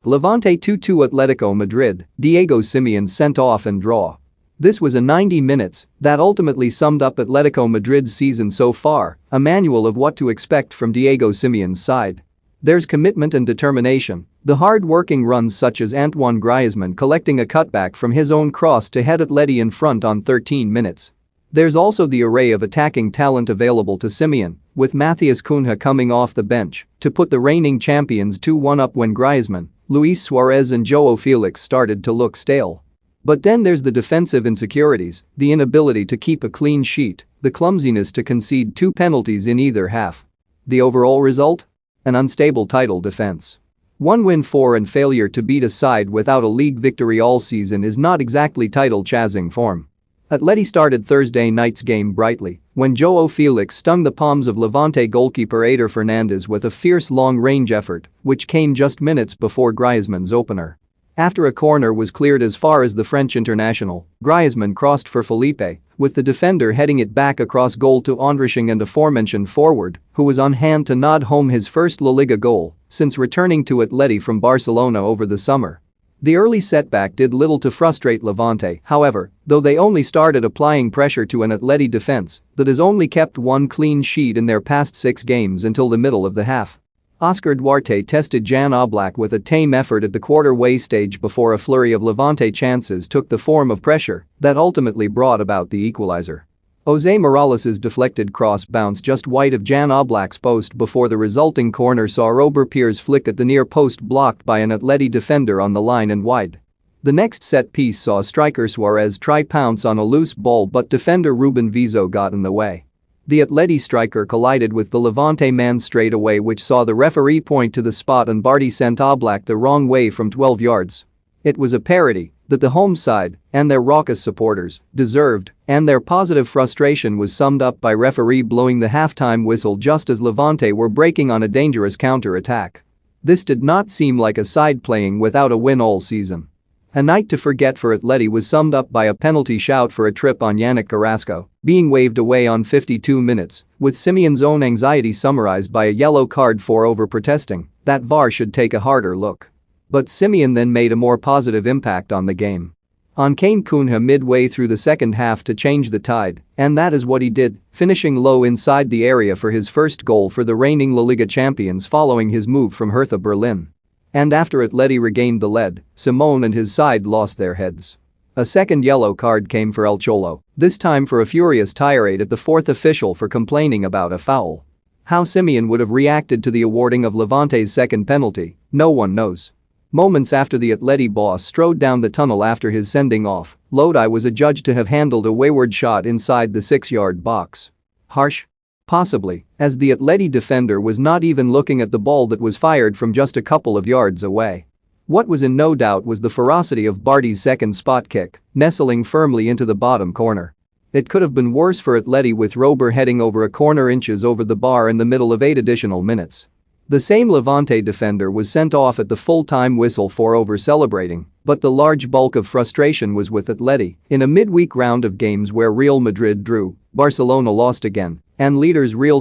Levante 2-2 Atletico Madrid, Diego Simeone sent off and draw. This was a 90 minutes that ultimately summed up Atletico Madrid's season so far, a manual of what to expect from Diego Simeone's side. There's commitment and determination, the hard-working runs such as Antoine Griezmann collecting a cutback from his own cross to head Atleti in front on 13 minutes. There's also the array of attacking talent available to Simeone, with Matheus Cunha coming off the bench to put the reigning champions 2-1 up when Griezmann, Luis Suarez and João Felix started to look stale. But then there's the defensive insecurities, the inability to keep a clean sheet, the clumsiness to concede 2 penalties in either half. The overall result? An unstable title defense. 1 win for and failure to beat a side without a league victory all season is not exactly title-chasing form. Atleti started Thursday night's game brightly when João Felix stung the palms of Levante goalkeeper Eder Fernandez with a fierce long-range effort, which came just minutes before Griezmann's opener. After a corner was cleared as far as the French international, Griezmann crossed for Felipe, with the defender heading it back across goal to Andraching and aforementioned forward, who was on hand to nod home his first La Liga goal since returning to Atleti from Barcelona over the summer. The early setback did little to frustrate Levante, however, though they only started applying pressure to an Atleti defense that has only kept 1 clean sheet in their past 6 games until the middle of the half. Oscar Duarte tested Jan Oblak with a tame effort at the quarter-way stage before a flurry of Levante chances took the form of pressure that ultimately brought about the equalizer. Jose Morales' deflected cross bounced just wide of Jan Oblak's post before the resulting corner saw Robert Pierre's flick at the near post blocked by an Atleti defender on the line and wide. The next set piece saw striker Suarez try pounce on a loose ball but defender Ruben Vizo got in the way. The Atleti striker collided with the Levante man straight away, which saw the referee point to the spot and Bardi sent Oblak the wrong way from 12 yards. It was a parody that the home side and their raucous supporters deserved, and their positive frustration was summed up by referee blowing the halftime whistle just as Levante were breaking on a dangerous counter-attack. This did not seem like a side playing without a win all season. A night to forget for Atleti was summed up by a penalty shout for a trip on Yannick Carrasco being waved away on 52 minutes, with Simeone's own anxiety summarized by a yellow card for over-protesting that VAR should take a harder look. But Simeone then made a more positive impact on the game. On Kane Cunha midway through the second half to change the tide, and that is what he did, finishing low inside the area for his first goal for the reigning La Liga champions following his move from Hertha Berlin. And after Atleti regained the lead, Simeone and his side lost their heads. A second yellow card came for El Cholo, this time for a furious tirade at the 4th official for complaining about a foul. How Simeone would have reacted to the awarding of Levante's second penalty, no one knows. Moments after the Atleti boss strode down the tunnel after his sending off, Lodi was adjudged to have handled a wayward shot inside the 6-yard box. Harsh? Possibly, as the Atleti defender was not even looking at the ball that was fired from just a couple of yards away. What was in no doubt was the ferocity of Bardi's second spot kick, nestling firmly into the bottom corner. It could have been worse for Atleti with Rober heading over a corner inches over the bar in the middle of 8 additional minutes. The same Levante defender was sent off at the full-time whistle for over-celebrating, but the large bulk of frustration was with Atleti in a midweek round of games where Real Madrid drew, Barcelona lost again, and leaders Real